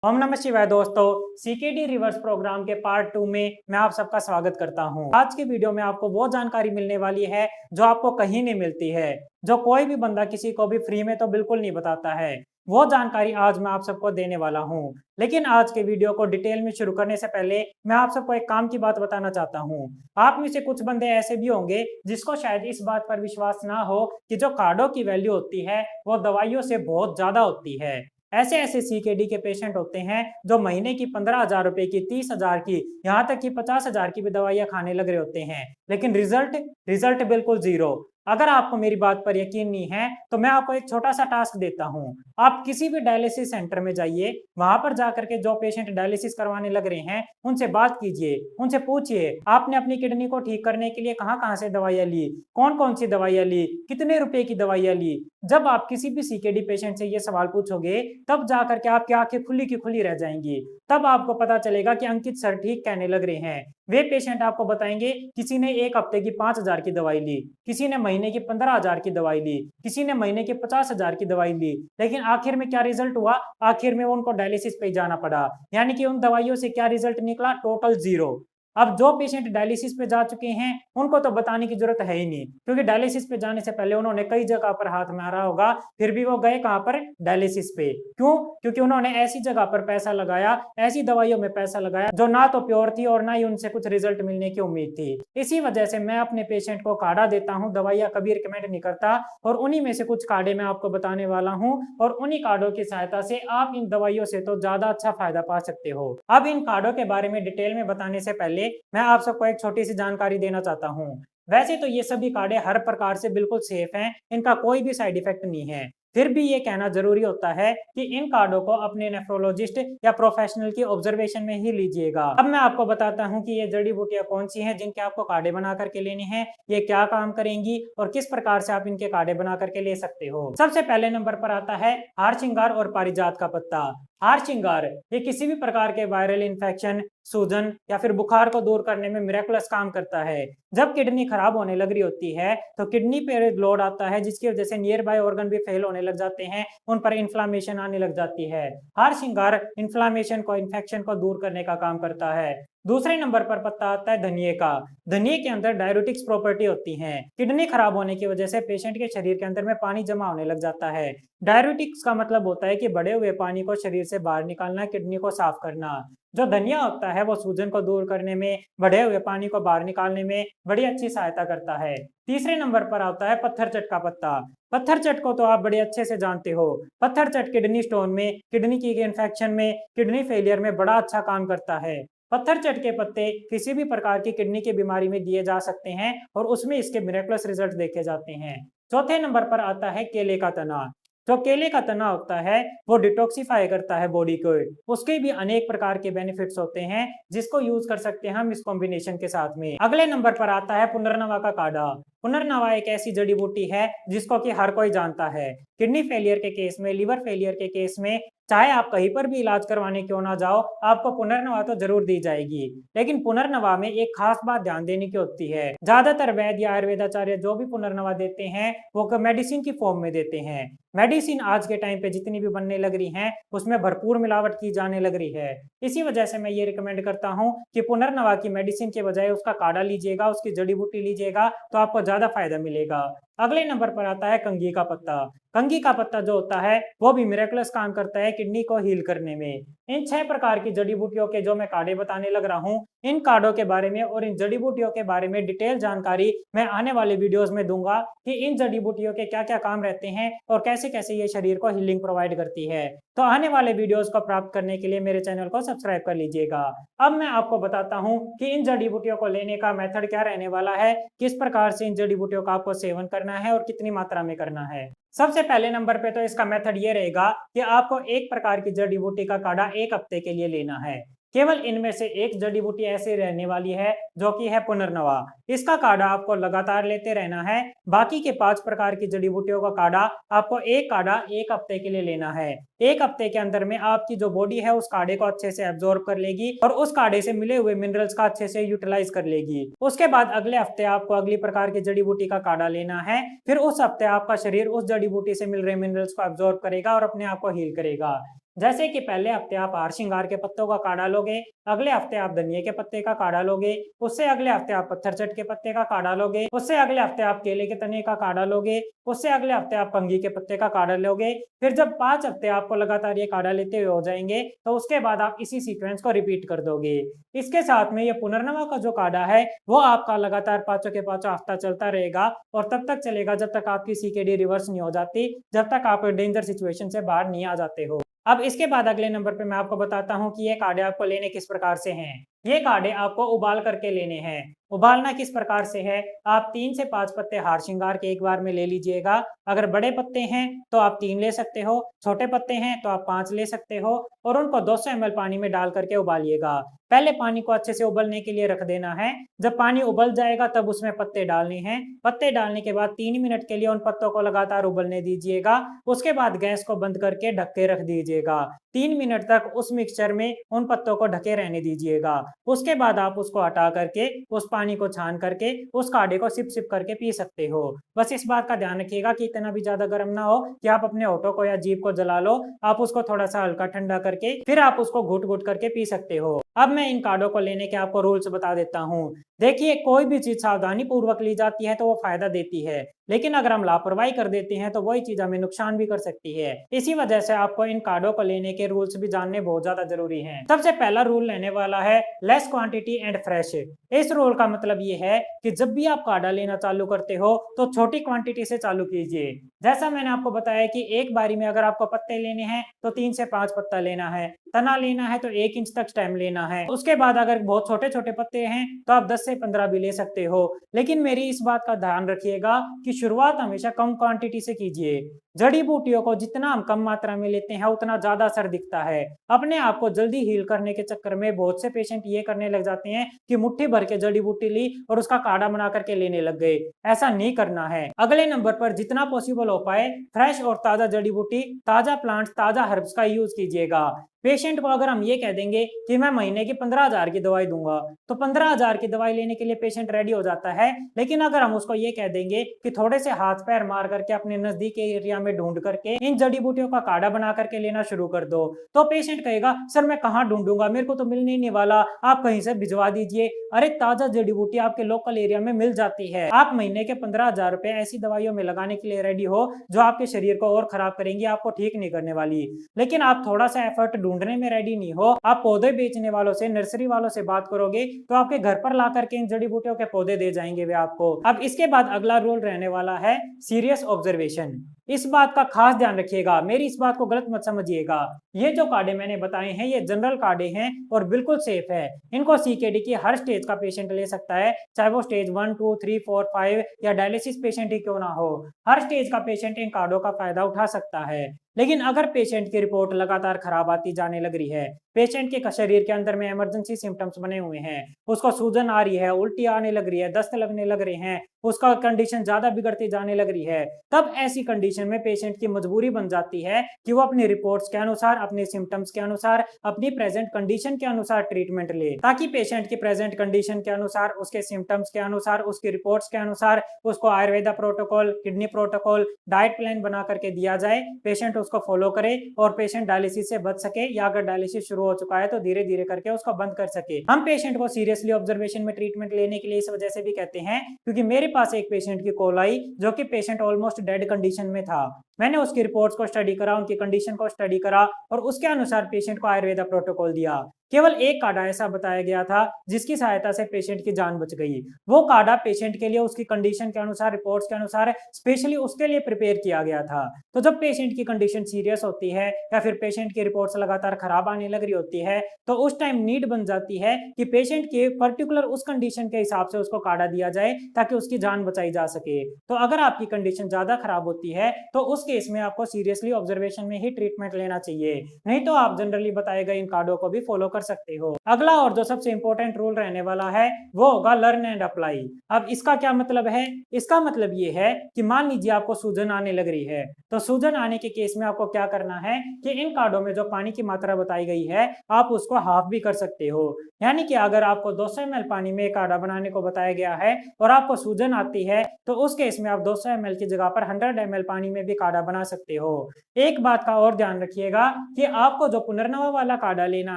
ओम नमः शिवाय दोस्तों। सीकेडी रिवर्स प्रोग्राम के पार्ट 2 में मैं आप सबका स्वागत करता हूं। आज की वीडियो में आपको वो जानकारी मिलने वाली है जो आपको कहीं नहीं मिलती है, जो कोई भी बंदा किसी को भी फ्री में तो बिल्कुल नहीं बताता है। वो जानकारी आज मैं आप सबको देने वाला हूं। लेकिन आज के वीडियो को डिटेल में शुरू करने से पहले मैं आप सबको एक काम की बात बताना चाहता हूं। आप में से कुछ बंदे ऐसे भी होंगे जिसको शायद इस बात पर विश्वास ना हो कि जो कार्डों की वैल्यू होती है वो दवाइयों से बहुत ज्यादा होती है। ऐसे ऐसे सीकेडी के पेशेंट होते हैं जो महीने की 15,000 रुपए की, 30,000 की, यहाँ तक कि 50,000 की भी दवाइयां खाने लग रहे होते हैं, लेकिन रिजल्ट रिजल्ट बिल्कुल जीरो। अगर आपको मेरी बात पर यकीन नहीं है तो मैं आपको एक छोटा सा टास्क देता हूँ। आप किसी भी डायलिसिस सेंटर में जाइए, वहां पर जाकर के जो पेशेंट डायलिसिस करवाने लग रहे हैं उनसे बात कीजिए, उनसे पूछिए आपने अपनी किडनी को ठीक करने के लिए कहाँ कहाँ से दवाइयाँ ली, कौन कौन सी दवाइयाँ ली, कितने रुपए की दवाइयाँ ली। जब आप किसी भी सीकेडी पेशेंट से ये सवाल पूछोगे तब जाकर के आपकी आंखें खुली की खुली रह जाएंगी। तब आपको पता चलेगा कि अंकित सर ठीक कहने लग रहे हैं। वे पेशेंट आपको बताएंगे किसी ने एक हफ्ते की 5,000 की दवाई ली, किसी ने महीने की 15,000 की दवाई ली, किसी ने महीने की 50,000 की दवाई ली, लेकिन आखिर में क्या रिजल्ट हुआ? आखिर में उनको डायलिसिस पे जाना पड़ा। यानी कि उन दवाइयों से क्या रिजल्ट निकला? Total zero. अब जो पेशेंट डायलिसिस पे जा चुके हैं उनको तो बताने की जरूरत है ही नहीं, क्योंकि डायलिसिस पे जाने से पहले उन्होंने कई जगह पर हाथ मारा होगा, फिर भी वो गए कहां पर? डायलिसिस पे। क्यों? क्योंकि उन्होंने ऐसी जगह पर पैसा लगाया, ऐसी दवाइयों में पैसा लगाया जो ना तो प्योर थी और ना ही उनसे कुछ रिजल्ट मिलने की उम्मीद थी। इसी वजह से मैं अपने पेशेंट को काढ़ा देता हूँ, दवाइयां कभी रिकमेंड नहीं करता। और उन्हीं में से कुछ काढ़े मैं आपको बताने वाला हूँ, और उन्हीं काढ़ों की सहायता से आप इन दवाइयों से तो ज्यादा अच्छा फायदा पा सकते हो। अब इन काढ़ों के बारे में डिटेल में बताने से पहले मैं आप सबको एक छोटी सी जानकारी देना चाहता हूँ। वैसे तो ये सभी काढ़े हर प्रकार से बिल्कुल सेफ हैं, इनका कोई भी साइड इफेक्ट नहीं है। फिर भी ये कहना जरूरी होता है कि इन कार्डों को अपने नेफ्रोलॉजिस्ट या प्रोफेशनल की ऑब्जर्वेशन में ही लीजिएगा। अब मैं आपको बताता हूँ कि ये जड़ी बूटियां कौन सी हैं जिनके आपको कार्डे बना करके लेने हैं, ये क्या काम करेंगी और किस प्रकार से आप इनके कार्डे बना करके ले सकते हो। सबसे पहले नंबर पर आता है हार श्रृंगार और पारिजात का पत्ता। हार श्रृंगार ये किसी भी प्रकार के वायरल इन्फेक्शन, सूजन या फिर बुखार को दूर करने में मिरेकुलस काम करता है। जब किडनी खराब होने लग रही होती है तो किडनी पे लोड आता है, जिसकी वजह से नियर बाय ऑर्गन भी फेल होने लग जाते हैं, उन पर इन्फ्लामेशन आने लग जाती है। हार श्रृंगार इन्फ्लामेशन को, इन्फेक्शन को दूर करने का काम करता है। दूसरे नंबर पर पत्ता आता है धनिये का। धनिये के अंदर डाययूरेटिक्स प्रॉपर्टी होती है। किडनी खराब होने की वजह से पेशेंट के शरीर के अंदर में पानी जमा होने लग जाता है। डाययूरेटिक्स का मतलब होता है कि बढ़े हुए पानी को शरीर से बाहर निकालना, किडनी को साफ करना। जो धनिया होता है वो सूजन को दूर करने में, बढ़े हुए पानी को बाहर निकालने में बड़ी अच्छी सहायता करता है। तीसरे नंबर पर आता है पत्थर चट का पत्ता। पत्थर चट को तो आप बड़े अच्छे से जानते हो। पत्थर चट किडनी स्टोन में, किडनी की इन्फेक्शन में, किडनी फेलियर में बड़ा अच्छा काम करता है। पत्थर चट के पत्ते किसी भी प्रकार की किडनी की बीमारी में दिए जा सकते हैं और उसमें इसके मिरेकुलस रिजल्ट देखे जाते हैं। चौथे नंबर पर आता है केले का तना। जो केले का तना होता है वो डिटॉक्सिफाई करता है बॉडी को। उसके भी अनेक प्रकार के बेनिफिट्स होते हैं जिसको यूज कर सकते हैं हम इस कॉम्बिनेशन के साथ में। अगले नंबर पर आता है पुनर्नवा का काढ़ा। पुनर्नवा एक ऐसी जड़ी बूटी है जिसको कि हर कोई जानता है। किडनी फेलियर के केस में, लिवर फेलियर के केस में, चाहे आप कहीं पर भी इलाज करवाने क्यों ना जाओ, आपको पुनर्नवा तो जरूर दी जाएगी। लेकिन पुनर्नवा में एक खास बात ध्यान देने की होती है। ज्यादातर वैद्य या आयुर्वेदाचार्य जो भी पुनर्नवा देते हैं वो मेडिसिन की फॉर्म में देते हैं। मेडिसिन आज के टाइम पे जितनी भी बनने लग रही हैं उसमें भरपूर मिलावट की जाने लग रही है। इसी वजह से मैं ये रिकमेंड करता हूँ कि पुनर्नवा की मेडिसिन के बजाय उसका काढ़ा लीजिएगा, उसकी जड़ी बूटी लीजिएगा, तो आपको ज्यादा फायदा मिलेगा। अगले नंबर पर आता है कंघी का पत्ता। कंघी का पत्ता जो होता है वो भी मिरेकुलस काम करता है किडनी को हील करने में। इन 6 प्रकार की जड़ी बूटियों के जो मैं काढ़े बताने लग रहा हूँ, इन काढ़ों के बारे में और इन जड़ी बूटियों के बारे में डिटेल जानकारी मैं आने वाले वीडियोस में दूंगा कि इन जड़ी बूटियों के क्या क्या काम रहते हैं और कैसे कैसे ये शरीर को हीलिंग प्रोवाइड करती है। तो आने वाले वीडियोस को प्राप्त करने के लिए मेरे चैनल को सब्सक्राइब कर लीजिएगा। अब मैं आपको बताता हूँ कि इन जड़ी बूटियों को लेने का मेथड क्या रहने वाला है, किस प्रकार से इन जड़ी बूटियों का आपको सेवन करना है और कितनी मात्रा में करना है। सबसे पहले नंबर पे तो इसका मेथड ये रहेगा कि आपको एक प्रकार की जड़ी बूटी का काढ़ा एक हफ्ते के लिए लेना है। केवल इनमें से एक जड़ी बूटी ऐसी रहने वाली है जो कि है पुनर्नवा। इसका काढ़ा आपको लगातार लेते रहना है। बाकी के 5 प्रकार की जड़ी बूटियों का काढ़ा आपको एक काढ़ा एक हफ्ते के लिए लेना है। एक हफ्ते के अंदर में आपकी जो बॉडी है उस काढ़े को अच्छे से एब्जॉर्ब कर लेगी और उस काढ़े से मिले हुए मिनरल्स का अच्छे से यूटिलाइज कर लेगी। उसके बाद अगले हफ्ते आपको अगली प्रकार की जड़ी बूटी का काढ़ा लेना है। फिर उस हफ्ते आपका शरीर उस जड़ी बूटी से मिल रहे मिनरल्स को एब्जॉर्ब करेगा और अपने आप को हील करेगा। जैसे कि पहले हफ्ते आप हारसिंगार के पत्तों का काढ़ा लोगे, अगले हफ्ते आप धनिये के पत्ते का काढ़ा लोगे, उससे अगले हफ्ते आप पत्थरचट के पत्ते का काढ़ा लोगे, उससे अगले हफ्ते आप केले के तने का काढ़ा लोगे, उससे अगले हफ्ते आप कंघी के पत्ते का काढ़ा लोगे। फिर जब 5 हफ्ते आपको लगातार ये काढ़ा लेते हुए हो जाएंगे तो उसके बाद आप इसी सीक्वेंस को रिपीट कर दोगे। इसके साथ में ये पुनर्नवा का जो काढ़ा है वो आपका लगातार 5 के 5 हफ्ता चलता रहेगा और तब तक चलेगा जब तक आपकी सीकेडी रिवर्स नहीं हो जाती, जब तक आप डेंजर सिचुएशन से बाहर नहीं आ जाते हो। अब इसके बाद अगले नंबर पे मैं आपको बताता हूँ कि ये काढ़े आपको लेने किस प्रकार से हैं। ये काढ़े आपको उबाल करके लेने हैं। उबालना किस प्रकार से है, आप 3 से 5 पत्ते हारसिंगार के एक बार में ले लीजिएगा। अगर बड़े पत्ते हैं तो आप 3 ले सकते हो, छोटे पत्ते हैं तो आप 5 ले सकते हो और उनको 200 ml पानी में डाल करके उबालिएगा। पहले पानी को अच्छे से उबलने के लिए रख देना है। जब पानी उबल जाएगा तब उसमें पत्ते डालने हैं। पत्ते डालने के बाद 3 मिनट के लिए उन पत्तों को लगातार उबलने दीजिएगा। उसके बाद गैस को बंद करके ढक के रख दीजिएगा। 3 मिनट तक उस मिक्सचर में उन पत्तों को ढके रहने दीजिएगा। उसके बाद आप उसको हटा करके उस पानी को छान करके उस काढ़े को सिप सिप करके पी सकते हो। बस इस बात का ध्यान रखिएगा कि इतना भी ज्यादा गर्म ना हो कि आप अपने होठों को या जीभ को जला लो। आप उसको थोड़ा सा हल्का ठंडा करके फिर आप उसको घुट घुट करके पी सकते हो। अब मैं इन काढ़ों को लेने के आपको रूल्स बता देता हूँ। देखिए, कोई भी चीज सावधानी पूर्वक ली जाती है तो वो फायदा देती है, लेकिन अगर हम लापरवाही कर देते हैं तो वही चीज हमें नुकसान भी कर सकती है। इसी वजह से आपको इन काढ़ों को लेने के रूल्स भी जानने बहुत ज्यादा जरूरी हैं। सबसे पहला रूल लेने वाला है लेस क्वांटिटी एंड फ्रेश। इस रूल का मतलब ये है कि जब भी आप काढ़ा लेना चालू करते हो तो छोटी क्वांटिटी से चालू कीजिए। जैसा मैंने आपको बताया कि एक बारी में अगर आपको पत्ते लेने हैं तो 3 से 5 पत्ता लेना है, तना लेना है तो 1 इंच तक स्टेम लेना है। उसके बाद अगर बहुत छोटे छोटे पत्ते हैं तो आप 10 से 15 भी ले सकते हो। लेकिन मेरी इस बात का ध्यान रखिएगा कि शुरुआत हमेशा कम क्वांटिटी से कीजिए। जड़ी बूटियों को जितना हम कम मात्रा में लेते हैं उतना ज्यादा असर दिखता है। अपने आप को जल्दी हील करने के चक्कर में बहुत से पेशेंट ये करने लग जाते हैं कि मुट्ठी भर के जड़ी बूटी ली और उसका काढ़ा बना करके लेने लग गए। ऐसा नहीं करना है। अगले नंबर पर जितना पॉसिबल हो पाए फ्रेश और ताजा जड़ी बूटी, ताजा प्लांट्स, ताजा हर्ब्स का यूज कीजिएगा। पेशेंट को अगर हम ये कह देंगे कि मैं महीने की 15,000 की दवाई दूंगा तो 15,000 की दवाई लेने के लिए पेशेंट रेडी हो जाता है। लेकिन अगर हम उसको ये कह देंगे कि थोड़े से हाथ पैर मार करके अपने नजदीक के एरिया में ढूंढ करके इन जड़ी बूटियों का काढ़ा बना करके लेना शुरू कर दो, तो पेशेंट कहेगा सर मैं कहाँ ढूंढूंगा, मेरे को तो मिलने ही नहीं वाला, आप कहीं से भिजवा दीजिए। अरे ताजा जड़ी बूटी आपके लोकल एरिया में मिल जाती है। आप महीने के 15,000 रुपए ऐसी दवाइयों में लगाने के लिए रेडी हो जो आपके शरीर को और खराब करेंगी, आपको ठीक नहीं करने वाली। लेकिन आप थोड़ा सा एफर्ट ढूंढने में रेडी नहीं हो, आप पौधे बेचने वालों से, नर्सरी वालों से बात करोगे तो आपके घर पर ला करके इन जड़ी बूटियों के पौधे दे जाएंगे वे आपको। अब इसके बाद अगला रूल रहने वाला है सीरियस ऑब्जर्वेशन। इस बात का खास ध्यान रखिएगा, मेरी इस बात को गलत मत समझिएगा। ये जो काढ़े मैंने बताए हैं ये जनरल काढ़े हैं और बिल्कुल सेफ है। इनको सीकेडी की हर स्टेज का पेशेंट ले सकता है, चाहे वो स्टेज 1, 2, 3, 4, 5 या डायलिसिस पेशेंट ही क्यों ना हो। हर स्टेज का पेशेंट इन काढ़ों का फायदा उठा सकता है। लेकिन अगर पेशेंट की रिपोर्ट लगातार खराब आती जाने लग रही है, पेशेंट के शरीर के अंदर में इमरजेंसी सिम्टम्स बने हुए हैं, उसको सूजन आ रही है, उल्टी आने लग रही है, दस्त लगने लग रहे हैं, उसका कंडीशन ज्यादा बिगड़ती जाने लग रही है, तब ऐसी कंडीशन में पेशेंट की मजबूरी बन जाती है कि वो अपनी रिपोर्ट्स के अनुसार, अपने सिम्टम्स के अनुसार, अपनी प्रेजेंट कंडीशन के अनुसार ट्रीटमेंट ले, ताकि पेशेंट की प्रेजेंट कंडीशन के अनुसार, उसके सिम्टम्स के अनुसार, उसकी रिपोर्ट्स के अनुसार उसको Ayurveda protocol, kidney protocol, diet plan बना करके दिया जाए, पेशेंट उसको फॉलो करे और पेशेंट डायलिसिस से बच सके, या अगर डायलिसिस शुरू हो चुका है तो धीरे धीरे करके उसको बंद कर सके। हम पेशेंट को सीरियसली ऑब्जर्वेशन में ट्रीटमेंट लेने के लिए इस वजह से भी कहते हैं क्योंकि मेरे पास एक पेशेंट की कॉल आई जो कि पेशेंट ऑलमोस्ट डेड कंडीशन में था। मैंने उसकी रिपोर्ट्स को स्टडी करा, उनकी कंडीशन को स्टडी करा और उसके अनुसार पेशेंट को आयुर्वेदा प्रोटोकॉल दिया। केवल एक काढ़ा ऐसा बताया गया था जिसकी सहायता से पेशेंट की जान बच गई। वो काढ़ा पेशेंट के लिए उसकी कंडीशन के अनुसार, रिपोर्ट्स के अनुसार स्पेशली उसके लिए प्रिपेयर किया गया था। तो जब पेशेंट की कंडीशन सीरियस होती है या फिर पेशेंट की रिपोर्ट्स लगातार खराब आने लग रही होती है तो उस टाइम नीड बन जाती है कि पेशेंट के पर्टिकुलर उस कंडीशन के हिसाब से उसको काढ़ा दिया जाए ताकि उसकी जान बचाई जा सके। तो अगर आपकी कंडीशन ज्यादा खराब होती है तो उस केस में आपको सीरियसली ऑब्जर्वेशन में ही ट्रीटमेंट लेना चाहिए, नहीं तो आप जनरली बताए गए इन काढ़ों को भी फॉलो कर सकते हो। अगला और जो सबसे इंपॉर्टेंट रूल रहने वाला है वो होगा लर्न एंड अप्लाई। अब इसका क्या मतलब है? इसका मतलब ये है कि मान लीजिए आपको सूजन आने लग रही है, तो सूजन आने के केस में आपको क्या करना है कि इन काढ़ों में जो पानी की मात्रा बताई गई है आप उसको हाफ भी कर सकते हो। यानी कि अगर आपको 200 ml पानी में काढ़ा बनाने को बताया गया है और आपको सूजन आती है तो उस केस में आप 200 ml की जगह पर 100 ml पानी में भी काढ़ा काढ़ा बना सकते हो। एक बात का और ध्यान रखिएगा कि आपको जो पुनर्नवा वाला काढ़ा लेना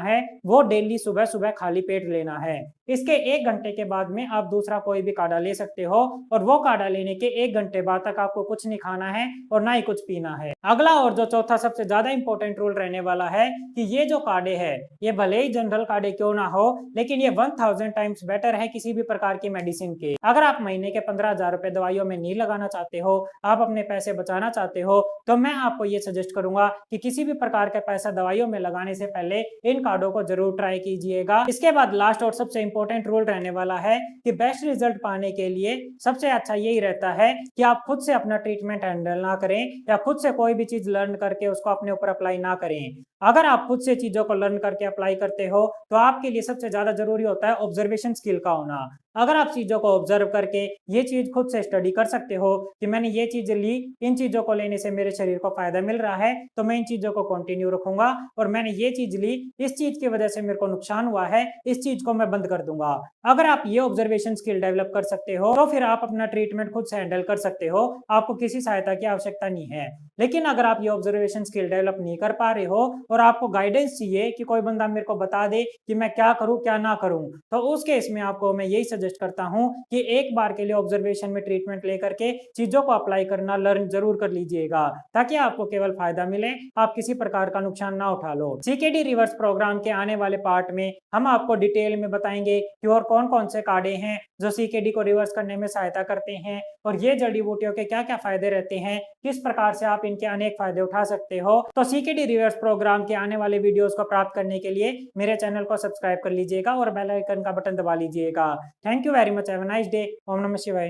है वो डेली सुबह सुबह खाली पेट लेना है। इसके 1 घंटे के बाद में आप दूसरा कोई भी काढ़ा ले सकते हो और वो काढ़ा लेने के 1 घंटे बाद तक आपको कुछ नहीं खाना है और ना ही कुछ पीना है। अगला और जो चौथा सबसे ज्यादा इंपॉर्टेंट रूल रहने वाला है कि ये जो काढ़े हैं ये भले ही जनरल काढ़े क्यों ना हो, लेकिन ये 1000 टाइम्स बेटर है किसी भी प्रकार की मेडिसिन के। अगर आप महीने के 15,000 रुपए दवाइयों में नहीं लगाना चाहते हो, आप अपने पैसे बचाना चाहते हो, तो मैं आपको ये सजेस्ट करूंगा कि किसी भी प्रकार का पैसा दवाइयों में लगाने से पहले इन कार्डों को जरूर ट्राई कीजिएगा। इसके बाद लास्ट और सबसे इंपॉर्टेंट रूल रहने वाला है कि बेस्ट रिजल्ट पाने के लिए सबसे अच्छा यही रहता है कि आप खुद से अपना ट्रीटमेंट हैंडल ना करें या खुद से कोई भी चीज लर्न करके उसको अपने ऊपर अप्लाई ना करें। अगर आप खुद से चीजों को लर्न करके अप्लाई करते हो तो आपके लिए सबसे ज्यादा जरूरी होता है ऑब्जर्वेशन स्किल का होना। अगर आप चीजों को ऑब्जर्व करके ये चीज खुद से स्टडी कर सकते हो कि मैंने ये चीज ली, इन चीजों को लेने से मेरे शरीर को फायदा मिल रहा है तो मैं इन चीजों को कंटिन्यू रखूंगा, और मैंने ये चीज ली, इस चीज की वजह से मेरे को नुकसान हुआ है, इस चीज को मैं बंद कर दूंगा। अगर आप ये ऑब्जर्वेशन स्किल डेवलप कर सकते हो तो फिर आप अपना ट्रीटमेंट खुद से हैंडल कर सकते हो, आपको किसी सहायता की आवश्यकता नहीं है। लेकिन अगर आप ये ऑब्जर्वेशन स्किल डेवलप नहीं कर पा रहे हो और आपको गाइडेंस चाहिए कि कोई बंदा मेरे को बता दे कि मैं क्या करूं क्या ना करूं, तो उस केस में आपको मैं यही सजेस्ट करता हूं कि एक बार के लिए ऑब्जर्वेशन में ट्रीटमेंट लेकर के चीजों को अप्लाई करना लर्न जरूर कर लीजिएगा, ताकि आपको केवल फायदा मिले, आप किसी प्रकार का नुकसान ना उठा लो। सीकेडी रिवर्स प्रोग्राम के आने वाले पार्ट में हम आपको डिटेल में बताएंगे कि और कौन कौन से काढ़े हैं जो सीकेडी को रिवर्स करने में सहायता करते हैं, और ये जड़ी बूटियों के क्या क्या फायदे रहते हैं, किस प्रकार से आप इनके अनेक फायदे उठा सकते हो। तो सीकेडी रिवर्स प्रोग्राम के आने वाले वीडियोस को प्राप्त करने के लिए मेरे चैनल को सब्सक्राइब कर लीजिएगा और बेल आइकन का बटन दबा लीजिएगा। Thank you very much, have a nice day. ओम नमः शिवाय।